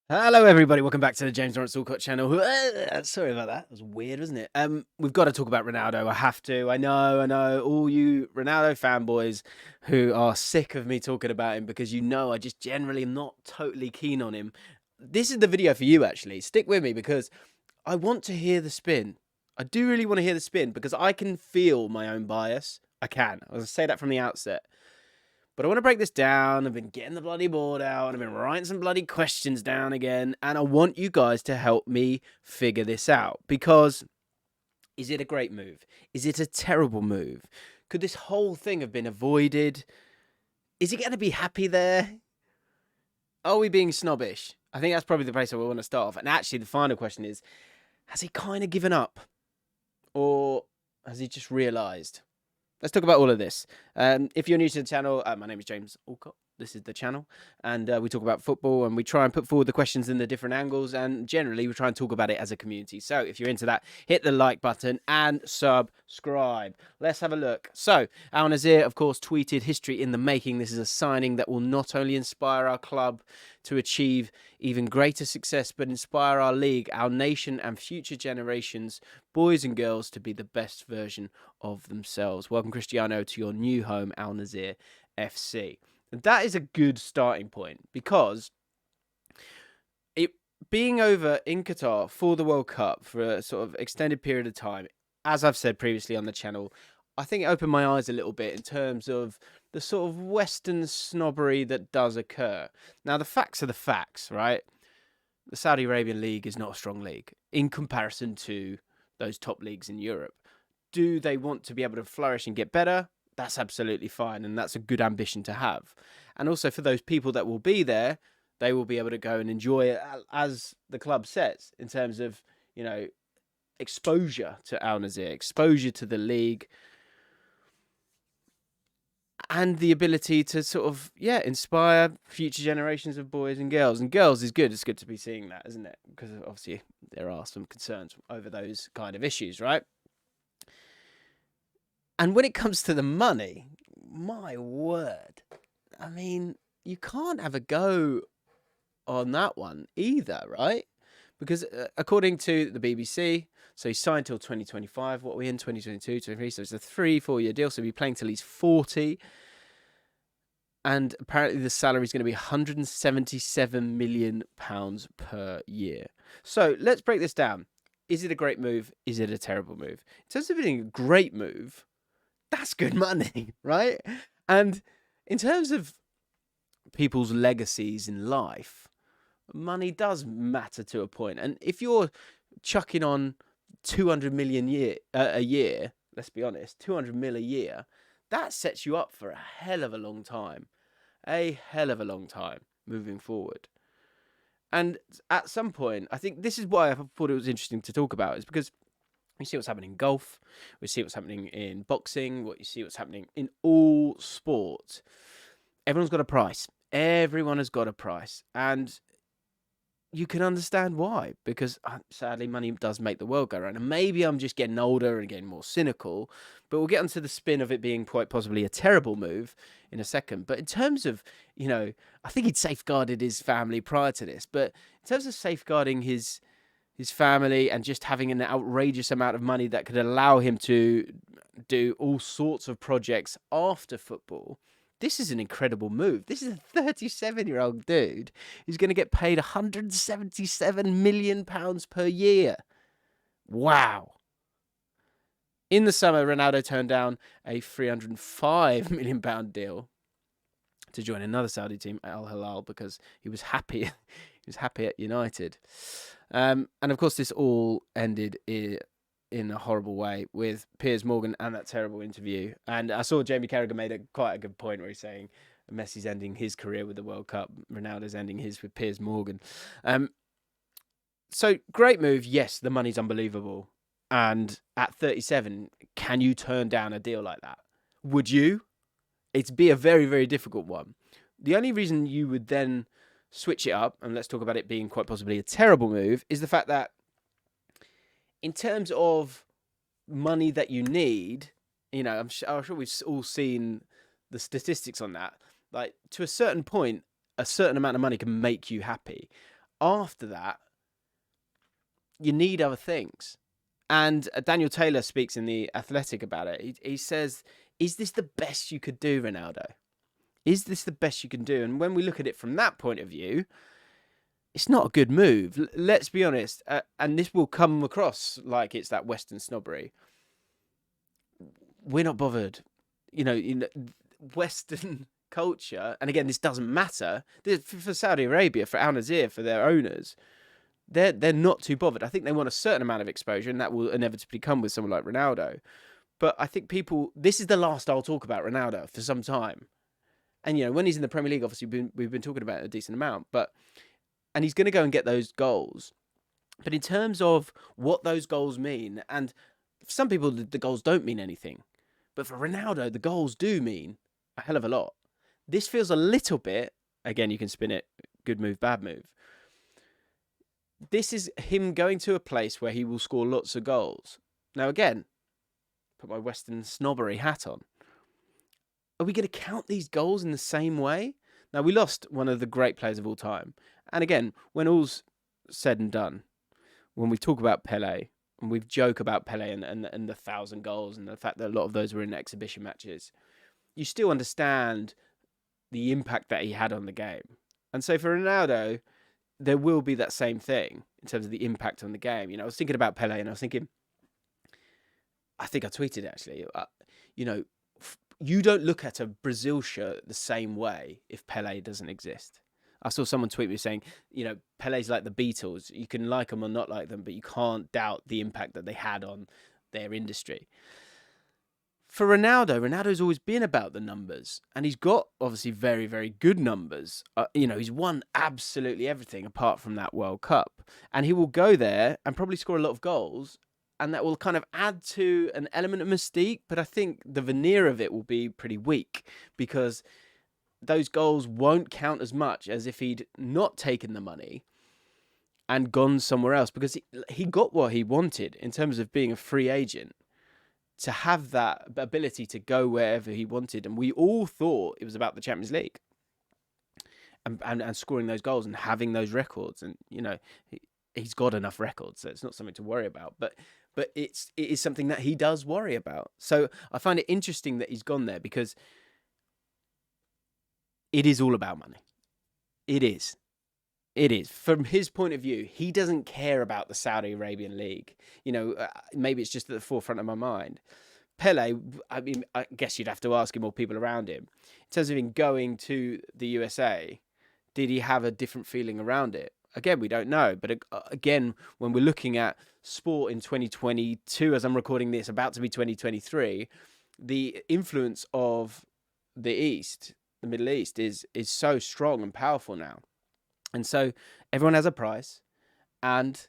Hello, everybody. Welcome back to the James Lawrence Allcott channel. Sorry about that. That was weird, wasn't it? We've got to talk about Ronaldo. I have to. I know. All you Ronaldo fanboys who are sick of me talking about him because I just generally am not totally keen on him. This is the video for you, actually. Stick with me because I want to hear the spin. I do really want to hear the spin because I can feel my own bias. I can. I'll say that from the outset. But I want to break this down. I've been getting the bloody board out. I've been writing some bloody questions down again. And I want you guys to help me figure this out. Because is it a great move? Is it a terrible move? Could this whole thing have been avoided? Is he going to be happy there? Are we being snobbish? I think that's probably the place I want to start off. And actually, the final question is, has he kind of given up? Or has he just realised? Let's talk about all of this. If you're new to the channel, my name is James Allcott. This is the channel, and we talk about football, and we try and put forward the questions in the different angles, and generally we try and talk about it as a community. So if you're into that, hit the like button and subscribe. Let's have a look. So Al Nassr, of course, tweeted history in the making. This is a signing that will not only inspire our club to achieve even greater success, but inspire our league, our nation, and future generations, boys and girls, to be the best version of themselves. Welcome, Cristiano, to your new home, Al Nassr FC. And that is a good starting point because it being over in Qatar for the World Cup for a sort of extended period of time, as I've said previously on the channel, I think it opened my eyes a little bit in terms of the sort of Western snobbery that does occur. Now, the facts are the facts, right? The Saudi Arabian league is not a strong league in comparison to those top leagues in Europe. Do they want to be able to flourish and get better? That's absolutely fine, and that's a good ambition to have. And also for those people that will be there, they will be able to go and enjoy it as the club says, in terms of, exposure to Al Nassr, exposure to the league, and the ability to sort of, inspire future generations of boys and girls. And girls is good. It's good to be seeing that, isn't it? Because obviously there are some concerns over those kind of issues, right? And when it comes to the money, my word, I mean, you can't have a go on that one either, right? Because according to the BBC, so he signed till 2025. What are we in? 2022, 23. So it's a 3-4 year deal. So he'll be playing till he's 40. And apparently the salary is going to be £177 million per year. So let's break this down. Is it a great move? Is it a terrible move? In terms of being a great move, that's good money, right? And in terms of people's legacies in life, money does matter to a point. And if you're chucking on 200 million a year, let's be honest, 200 mil a year, that sets you up for a hell of a long time. A hell of a long time moving forward. And at some point, I think this is why I thought it was interesting to talk about, is because we see what's happening in golf, we see what's happening in boxing, you see what's happening in all sports. Everyone's got a price. Everyone has got a price. And you can understand why, because sadly money does make the world go round. And maybe I'm just getting older and getting more cynical, but we'll get onto the spin of it being quite possibly a terrible move in a second. But in terms of, I think he'd safeguarded his family prior to this, but in terms of safeguarding his family and just having an outrageous amount of money that could allow him to do all sorts of projects after football, this is an incredible move. This is a 37-year-old dude who's going to get paid £177 million per year. Wow. In the summer, Ronaldo turned down a £305 million deal to join another Saudi team, Al Hilal, because he was happy. He was happy at United. And of course, this all ended in a horrible way with Piers Morgan and that terrible interview. And I saw Jamie Carragher made quite a good point where he's saying Messi's ending his career with the World Cup, Ronaldo's ending his with Piers Morgan. So great move. Yes, the money's unbelievable. And at 37, can you turn down a deal like that? Would you? It'd be a very, very difficult one. The only reason you would then switch it up, and let's talk about it being quite possibly a terrible move, is the fact that in terms of money that you need, I'm sure we've all seen the statistics on that. Like, to a certain point, a certain amount of money can make you happy. after that, you need other things. And Daniel Taylor speaks in The Athletic about it. He says, is this the best you could do, Ronaldo? Is this the best you can do? And when we look at it from that point of view, it's not a good move. Let's be honest. And this will come across like it's that Western snobbery. We're not bothered. Western culture, and again, this doesn't matter. For Saudi Arabia, for Al Nassr, for their owners, they're not too bothered. I think they want a certain amount of exposure, and that will inevitably come with someone like Ronaldo. But I think this is the last I'll talk about Ronaldo for some time. And, when he's in the Premier League, obviously, we've been talking about it a decent amount. And he's going to go and get those goals. But in terms of what those goals mean, and for some people, the goals don't mean anything. But for Ronaldo, the goals do mean a hell of a lot. This feels a little bit, again, you can spin it, good move, bad move. This is him going to a place where he will score lots of goals. Now, again, put my Western snobbery hat on. Are we going to count these goals in the same way? Now, we lost one of the great players of all time. And again, when all's said and done, when we talk about Pelé, and we joke about Pelé and the 1,000 goals and the fact that a lot of those were in exhibition matches, you still understand the impact that he had on the game. And so for Ronaldo, there will be that same thing in terms of the impact on the game. I was thinking about Pelé and I was thinking, I think I tweeted actually, you don't look at a Brazil shirt the same way if Pelé doesn't exist. I saw someone tweet me saying, Pelé's like the Beatles. You can like them or not like them, but you can't doubt the impact that they had on their industry. For Ronaldo's always been about the numbers, and he's got obviously very, very good numbers. He's won absolutely everything apart from that World Cup, and he will go there and probably score a lot of goals, and that will kind of add to an element of mystique. But I think the veneer of it will be pretty weak because those goals won't count as much as if he'd not taken the money and gone somewhere else, because he got what he wanted in terms of being a free agent, to have that ability to go wherever he wanted. And we all thought it was about the Champions League and scoring those goals and having those records. And, he's got enough records, so it's not something to worry about. But it is something that he does worry about. So I find it interesting that he's gone there, because it is all about money. It is. From his point of view, he doesn't care about the Saudi Arabian League. Maybe it's just at the forefront of my mind. Pelé, I guess you'd have to ask him or people around him. In terms of him going to the USA, did he have a different feeling around it? Again, we don't know. But again, when we're looking at sport in 2022, as I'm recording this, about to be 2023, the influence of the Middle East is so strong and powerful now. And so everyone has a price. And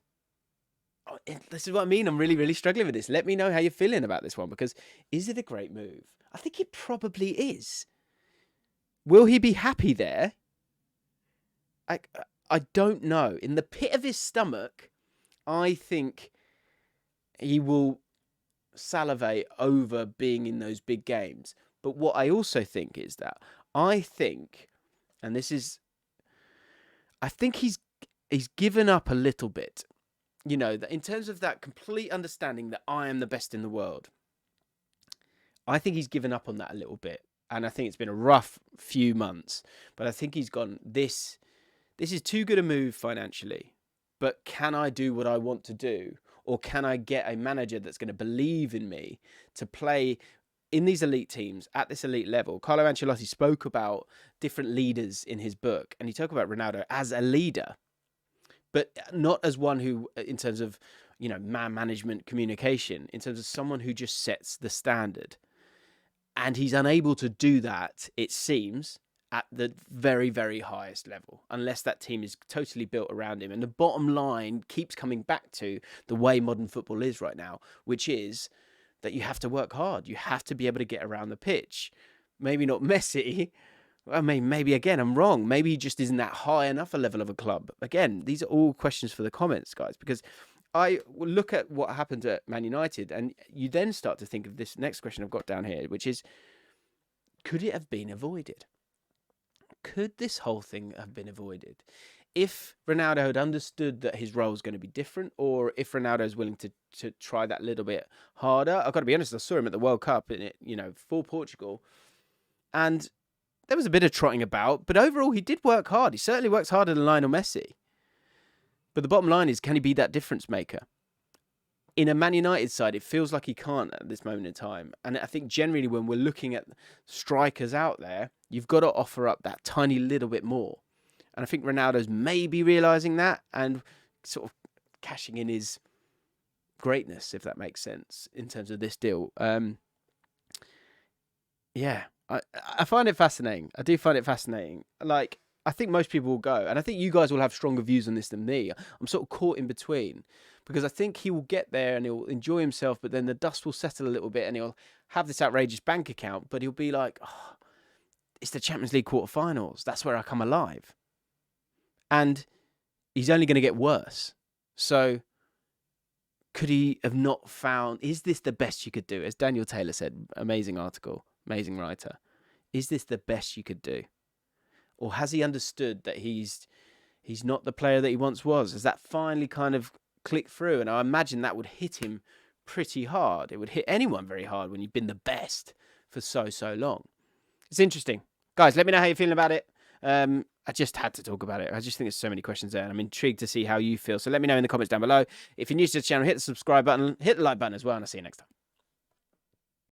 this is what I mean. I'm really, really struggling with this. Let me know how you're feeling about this one, because is it a great move? I think it probably is. Will he be happy there? I don't know. In the pit of his stomach, I think he will salivate over being in those big games. But what I also think is that I think he's given up a little bit. That in terms of that complete understanding that I am the best in the world, I think he's given up on that a little bit. And I think it's been a rough few months. But I think he's gone, this is too good a move financially. But can I do what I want to do? Or can I get a manager that's going to believe in me to play in these elite teams at this elite level? Carlo Ancelotti spoke about different leaders in his book, and he talked about Ronaldo as a leader, but not as one who, in terms of, man management, communication, in terms of someone who just sets the standard. And he's unable to do that, it seems, at the very, very highest level, unless that team is totally built around him. And the bottom line keeps coming back to the way modern football is right now, which is that you have to work hard. You have to be able to get around the pitch. Maybe not Messi. I mean, maybe again, I'm wrong. Maybe he just isn't that high enough a level of a club. Again, these are all questions for the comments, guys, because I look at what happened at Man United, and you then start to think of this next question I've got down here, which is, could it have been avoided? Could this whole thing have been avoided? if Ronaldo had understood that his role is going to be different, or if Ronaldo is willing to try that little bit harder. I've got to be honest, I saw him at the World Cup for Portugal, and there was a bit of trotting about, but overall he did work hard. He certainly works harder than Lionel Messi. But the bottom line is, can he be that difference maker? In a Man United side, it feels like he can't at this moment in time. And I think generally when we're looking at strikers out there, you've got to offer up that tiny little bit more. And I think Ronaldo's maybe realising that and sort of cashing in his greatness, if that makes sense, in terms of this deal. I find it fascinating. I do find it fascinating. Like, I think most people will go, and I think you guys will have stronger views on this than me. I'm sort of caught in between, because I think he will get there and he'll enjoy himself, but then the dust will settle a little bit and he'll have this outrageous bank account, but he'll be like, oh, it's the Champions League quarterfinals. That's where I come alive. And he's only going to get worse. So could he have not found, is this the best you could do? As Daniel Taylor said, amazing article, amazing writer. Is this the best you could do? Or has he understood that he's not the player that he once was? Has that finally kind of clicked through? And I imagine that would hit him pretty hard. It would hit anyone very hard when you've been the best for so long. It's interesting. Guys, let me know how you're feeling about it. I just had to talk about it. I just think there's so many questions there, and I'm intrigued to see how you feel. So let me know in the comments down below. If you're new to the channel, hit the subscribe button, hit the like button as well, and I'll see you next time.